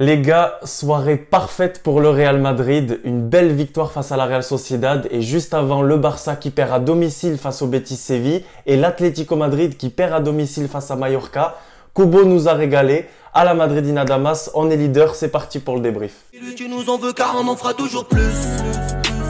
Les gars, soirée parfaite pour le Real Madrid, une belle victoire face à la Real Sociedad et juste avant le Barça qui perd à domicile face au Betis Séville et l'Atlético Madrid qui perd à domicile face à Mallorca. Kubo nous a régalé, à la Madridina Damas, on est leader, c'est parti pour le débrief. Tu nous en veux car on en fera toujours plus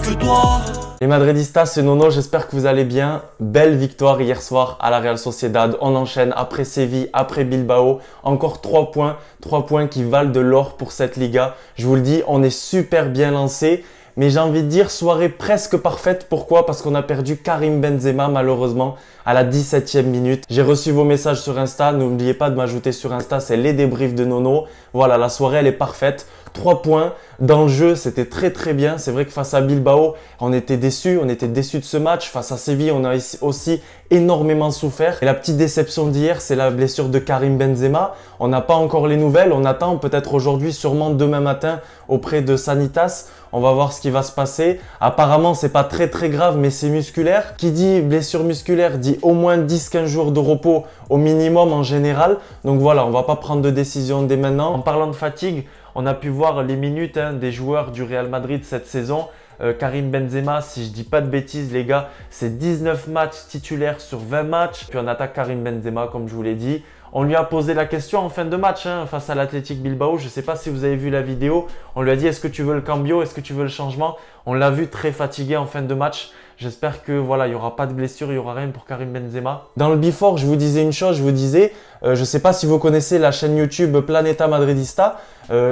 que toi. Les Madridistas, c'est Nono, j'espère que vous allez bien. Belle victoire hier soir à la Real Sociedad. On enchaîne après Séville, après Bilbao. Encore 3 points. 3 points qui valent de l'or pour cette Liga. Je vous le dis, on est super bien lancé. Mais j'ai envie de dire soirée presque parfaite. Pourquoi? Parce qu'on a perdu Karim Benzema malheureusement à la 17e minute. J'ai reçu vos messages sur Insta. N'oubliez pas de m'ajouter sur Insta, c'est les débriefs de Nono. Voilà, la soirée elle est parfaite. 3 points. Dans le jeu, c'était très bien. C'est vrai que face à Bilbao, on était déçus. On était déçus de ce match. Face à Séville, on a aussi énormément souffert. Et la petite déception d'hier, c'est la blessure de Karim Benzema. On n'a pas encore les nouvelles. On attend peut-être aujourd'hui, sûrement demain matin auprès de Sanitas. On va voir ce qui va se passer. Apparemment, c'est pas très grave, mais c'est musculaire. Qui dit blessure musculaire dit au moins 10-15 jours de repos au minimum en général. Donc voilà, on va pas prendre de décision dès maintenant. En parlant de fatigue, on a pu voir les minutes des joueurs du Real Madrid cette saison. Karim Benzema, si je dis pas de bêtises les gars, c'est 19 matchs titulaires sur 20 matchs. Puis on attaque Karim Benzema comme je vous l'ai dit. On lui a posé la question en fin de match face à l'Athletic Bilbao. Je ne sais pas si vous avez vu la vidéo. On lui a dit est-ce que tu veux le cambio, est-ce que tu veux le changement? On l'a vu très fatigué en fin de match. J'espère que voilà, il n'y aura pas de blessure, il n'y aura rien pour Karim Benzema. Dans le before, je vous disais une chose, je vous disais, je ne sais pas si vous connaissez la chaîne YouTube Planeta Madridista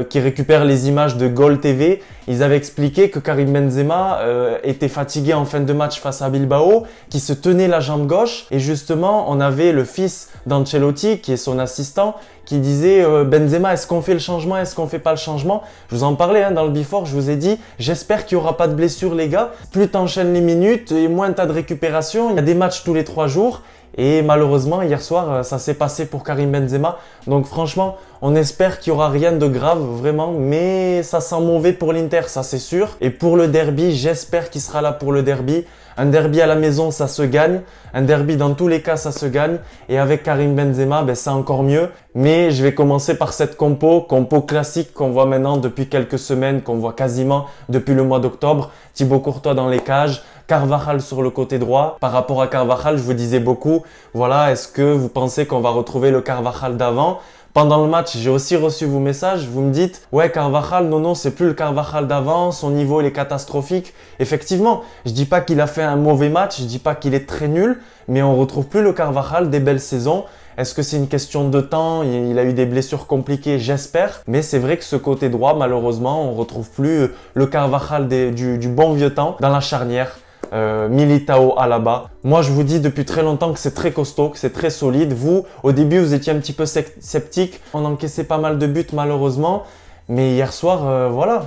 qui récupère les images de Goal TV. Ils avaient expliqué que Karim Benzema était fatigué en fin de match face à Bilbao, qui se tenait la jambe gauche. Et justement, on avait le fils d'Ancelotti, qui est son assistant, qui disait Benzema, est-ce qu'on fait le changement, est-ce qu'on fait pas le changement? Je vous en parlais dans le before, je vous ai dit, j'espère qu'il n'y aura pas de blessure les gars. Plus tu enchaînes les minutes et moins tu as de récupération. Il y a des matchs tous les 3 jours. Et malheureusement, hier soir, ça s'est passé pour Karim Benzema. Donc franchement, on espère qu'il n'y aura rien de grave, vraiment. Mais ça sent mauvais pour l'Inter, ça c'est sûr. Et pour le derby, j'espère qu'il sera là pour le derby. Un derby à la maison, ça se gagne. Un derby, dans tous les cas, ça se gagne. Et avec Karim Benzema, c'est encore mieux. Mais je vais commencer par cette compo classique qu'on voit maintenant depuis quelques semaines, qu'on voit quasiment depuis le mois d'octobre. Thibaut Courtois dans les cages. Carvajal sur le côté droit. Par rapport à Carvajal, je vous disais beaucoup, voilà, est-ce que vous pensez qu'on va retrouver le Carvajal d'avant? Pendant le match, j'ai aussi reçu vos messages, vous me dites « Ouais, Carvajal, non, c'est plus le Carvajal d'avant, son niveau il est catastrophique. » Effectivement, je dis pas qu'il a fait un mauvais match, je dis pas qu'il est très nul, mais on retrouve plus le Carvajal des belles saisons. Est-ce que c'est une question de temps? Il a eu des blessures compliquées, j'espère. Mais c'est vrai que ce côté droit, malheureusement, on retrouve plus le Carvajal du bon vieux temps dans la charnière. Militao, Alaba. Moi, je vous dis depuis très longtemps que c'est très costaud, que c'est très solide. Vous, au début, vous étiez un petit peu sceptique. On encaissait pas mal de buts, malheureusement. Mais hier soir, voilà,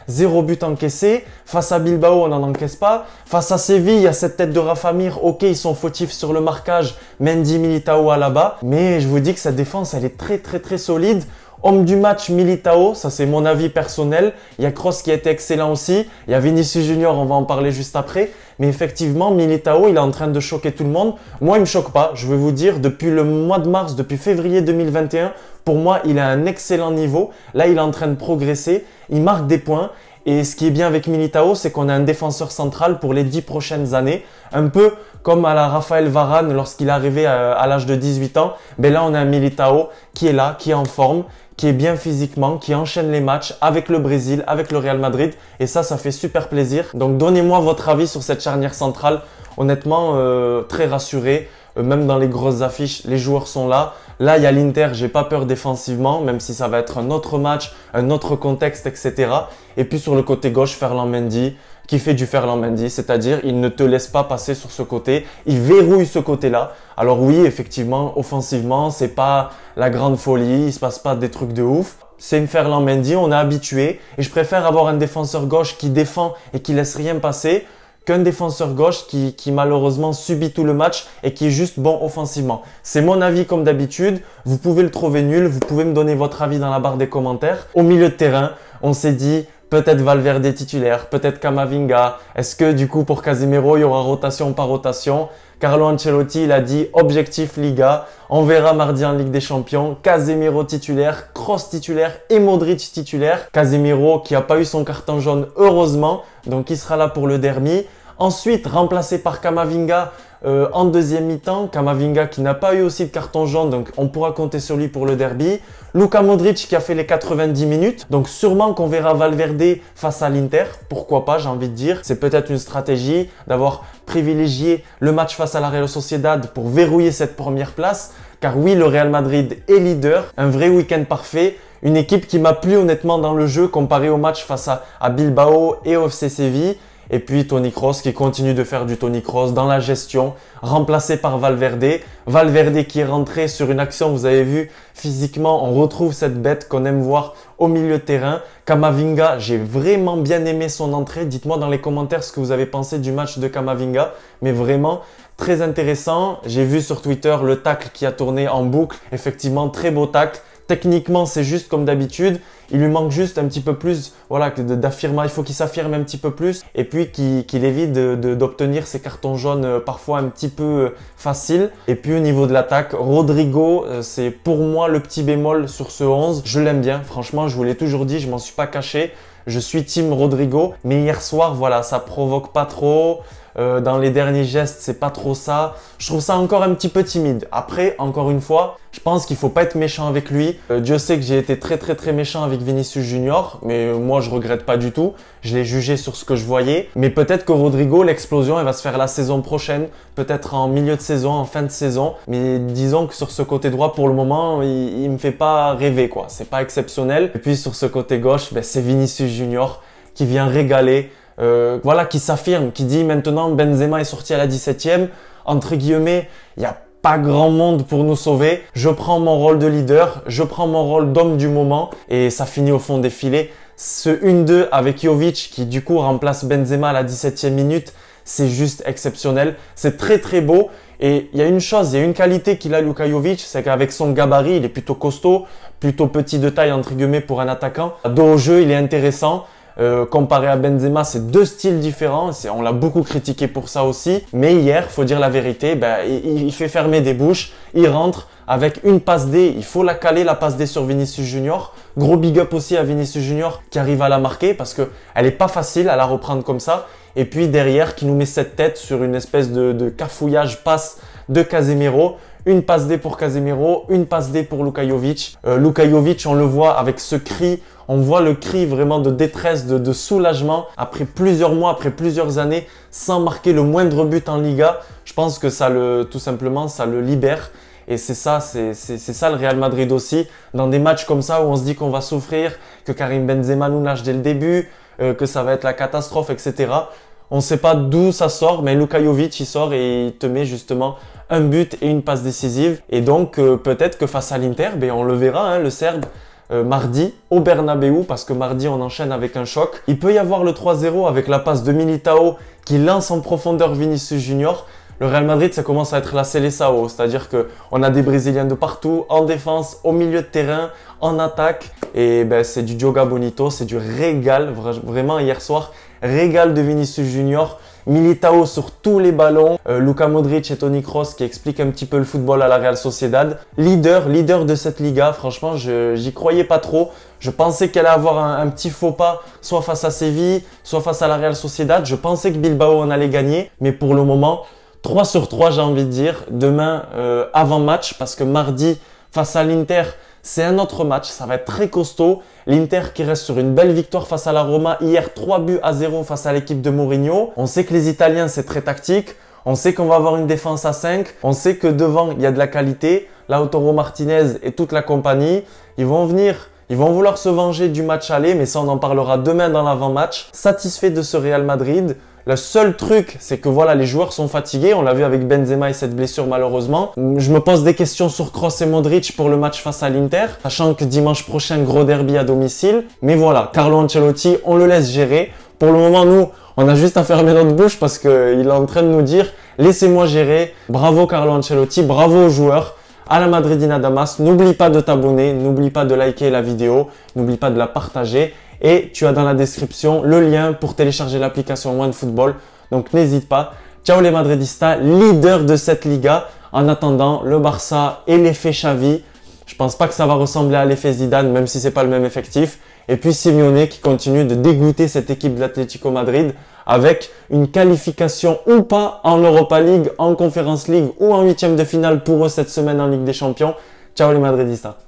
0 but encaissé. Face à Bilbao, on n'en encaisse pas. Face à Séville, il y a cette tête de Rafa Mir. Ok, ils sont fautifs sur le marquage. Mendy, Militao, Alaba. Mais je vous dis que cette défense, elle est très solide. Homme du match, Militao, ça c'est mon avis personnel. Il y a Kroos qui a été excellent aussi. Il y a Vinicius Junior, on va en parler juste après. Mais effectivement, Militao, il est en train de choquer tout le monde. Moi, il me choque pas. Je vais vous dire, depuis le mois de mars, depuis février 2021, pour moi, il a un excellent niveau. Là, il est en train de progresser. Il marque des points. Et ce qui est bien avec Militao, c'est qu'on a un défenseur central pour les 10 prochaines années. Un peu comme à la Raphaël Varane lorsqu'il est arrivé à l'âge de 18 ans. Mais là, on a un Militao qui est là, qui est en forme, qui est bien physiquement, qui enchaîne les matchs avec le Brésil, avec le Real Madrid. Et ça fait super plaisir. Donc, donnez-moi votre avis sur cette charnière centrale. Honnêtement, très rassuré. Même dans les grosses affiches, les joueurs sont là. Là, il y a l'Inter, j'ai pas peur défensivement, même si ça va être un autre match, un autre contexte, etc. Et puis sur le côté gauche, Ferland Mendy, qui fait du Ferland Mendy, c'est-à-dire il ne te laisse pas passer sur ce côté, il verrouille ce côté-là. Alors oui, effectivement, offensivement, c'est pas la grande folie, il se passe pas des trucs de ouf. C'est une Ferland Mendy, on est habitué, et je préfère avoir un défenseur gauche qui défend et qui laisse rien passer, qu'un défenseur gauche qui malheureusement subit tout le match et qui est juste bon offensivement. C'est mon avis comme d'habitude. Vous pouvez le trouver nul. Vous pouvez me donner votre avis dans la barre des commentaires. Au milieu de terrain, on s'est dit peut-être Valverde titulaire, peut-être Camavinga. Est-ce que du coup pour Casemiro, il y aura rotation par rotation? Carlo Ancelotti, il a dit objectif Liga. On verra mardi en Ligue des Champions. Casemiro titulaire, Kroos titulaire et Modric titulaire. Casemiro qui n'a pas eu son carton jaune heureusement, donc il sera là pour le derby. Ensuite, remplacé par Camavinga en deuxième mi-temps. Camavinga qui n'a pas eu aussi de carton jaune, donc on pourra compter sur lui pour le derby. Luka Modric qui a fait les 90 minutes. Donc sûrement qu'on verra Valverde face à l'Inter. Pourquoi pas, j'ai envie de dire. C'est peut-être une stratégie d'avoir privilégié le match face à la Real Sociedad pour verrouiller cette première place. Car oui, le Real Madrid est leader. Un vrai week-end parfait. Une équipe qui m'a plu honnêtement dans le jeu comparé au match face à Bilbao et au FC Séville. Et puis Toni Kroos qui continue de faire du Toni Kroos dans la gestion, remplacé par Valverde. Valverde qui est rentré sur une action, vous avez vu, physiquement, on retrouve cette bête qu'on aime voir au milieu de terrain. Camavinga, j'ai vraiment bien aimé son entrée. Dites-moi dans les commentaires ce que vous avez pensé du match de Camavinga. Mais vraiment, très intéressant. J'ai vu sur Twitter le tacle qui a tourné en boucle. Effectivement, très beau tacle. Techniquement, c'est juste comme d'habitude. Il lui manque juste un petit peu plus voilà, d'affirmer. Il faut qu'il s'affirme un petit peu plus et puis qu'il évite d'obtenir ses cartons jaunes parfois un petit peu faciles. Et puis au niveau de l'attaque, Rodrigo, c'est pour moi le petit bémol sur ce 11. Je l'aime bien, franchement, je vous l'ai toujours dit, je m'en suis pas caché. Je suis team Rodrigo, mais hier soir, voilà, ça provoque pas trop. Dans les derniers gestes, c'est pas trop ça. Je trouve ça encore un petit peu timide. Après, encore une fois, je pense qu'il faut pas être méchant avec lui. Dieu sait que j'ai été très méchant avec Vinicius Junior, mais moi je regrette pas du tout. Je l'ai jugé sur ce que je voyais. Mais peut-être que Rodrigo, l'explosion, elle va se faire la saison prochaine, peut-être en milieu de saison, en fin de saison. Mais disons que sur ce côté droit, pour le moment, il me fait pas rêver, quoi. C'est pas exceptionnel. Et puis sur ce côté gauche, ben, c'est Vinicius Junior qui vient régaler. Voilà, qui s'affirme, qui dit maintenant Benzema est sorti à la 17e, entre guillemets, il n'y a pas grand monde pour nous sauver, je prends mon rôle de leader, je prends mon rôle d'homme du moment et ça finit au fond des filets. Ce 1-2 avec Jovic qui du coup remplace Benzema à la 17e minute, c'est juste exceptionnel, c'est très beau. Et il y a une chose, il y a une qualité qu'il a Luka Jovic, c'est qu'avec son gabarit, il est plutôt costaud, plutôt petit de taille entre guillemets pour un attaquant. Dos au jeu, il est intéressant. Comparé à Benzema, c'est deux styles différents. On l'a beaucoup critiqué pour ça aussi. Mais hier, faut dire la vérité, ben, il fait fermer des bouches. Il rentre avec une passe D. Il faut la caler, la passe D sur Vinicius Junior. Gros big up aussi à Vinicius Junior qui arrive à la marquer parce que elle est pas facile à la reprendre comme ça. Et puis derrière, qui nous met cette tête sur une espèce de cafouillage passe de Casemiro. Une passe D pour Casemiro, une passe D pour Luka Jovic. Luka Jovic, on le voit avec ce cri. On voit le cri vraiment de détresse, de soulagement après plusieurs mois, après plusieurs années sans marquer le moindre but en Liga. Je pense que tout simplement, ça le libère. Et c'est ça le Real Madrid aussi. Dans des matchs comme ça où on se dit qu'on va souffrir, que Karim Benzema nous lâche dès le début, que ça va être la catastrophe, etc. On ne sait pas d'où ça sort, mais Luka Jovic, il sort et il te met justement un but et une passe décisive. Et donc, peut-être que face à l'Inter, ben, on le verra, hein, le Serbe, mardi au Bernabeu, parce que mardi on enchaîne avec un choc. Il peut y avoir le 3-0 avec la passe de Militao qui lance en profondeur Vinicius Junior. Le Real Madrid, ça commence à être la Seleção, c'est-à-dire que on a des Brésiliens de partout, en défense, au milieu de terrain, en attaque. Et ben, c'est du Joga Bonito, c'est du régal, vraiment hier soir, régal de Vinicius Junior. Militao sur tous les ballons, Luka Modric et Toni Kroos qui expliquent un petit peu le football à la Real Sociedad. Leader de cette Liga, franchement, j'y croyais pas trop. Je pensais qu'elle allait avoir un petit faux pas, soit face à Séville, soit face à la Real Sociedad. Je pensais que Bilbao en allait gagner, mais pour le moment, 3 sur 3 j'ai envie de dire. Demain, avant-match, parce que mardi, face à l'Inter, c'est un autre match, ça va être très costaud. L'Inter qui reste sur une belle victoire face à la Roma. Hier, 3-0 face à l'équipe de Mourinho. On sait que les Italiens, c'est très tactique. On sait qu'on va avoir une défense à 5. On sait que devant, il y a de la qualité. Lautaro Martinez et toute la compagnie, ils vont vouloir se venger du match aller, mais ça, on en parlera demain dans l'avant-match. Satisfait de ce Real Madrid. Le seul truc, c'est que voilà, les joueurs sont fatigués. On l'a vu avec Benzema et cette blessure malheureusement. Je me pose des questions sur Kroos et Modric pour le match face à l'Inter, sachant que dimanche prochain, gros derby à domicile. Mais voilà, Carlo Ancelotti, on le laisse gérer. Pour le moment, nous, on a juste à fermer notre bouche parce qu'il est en train de nous dire « Laissez-moi gérer ». Bravo Carlo Ancelotti, bravo aux joueurs. À la Madridina Damas, n'oublie pas de t'abonner, n'oublie pas de liker la vidéo, n'oublie pas de la partager. Et tu as dans la description le lien pour télécharger l'application OneFootball. Donc n'hésite pas. Ciao les Madridistas, leader de cette Liga. En attendant, le Barça et l'effet Xavi. Je pense pas que ça va ressembler à l'effet Zidane, même si c'est pas le même effectif. Et puis Simeone qui continue de dégoûter cette équipe de l'Atlético Madrid avec une qualification ou pas en Europa League, en Conference League ou en huitième de finale pour eux cette semaine en Ligue des Champions. Ciao les Madridistas.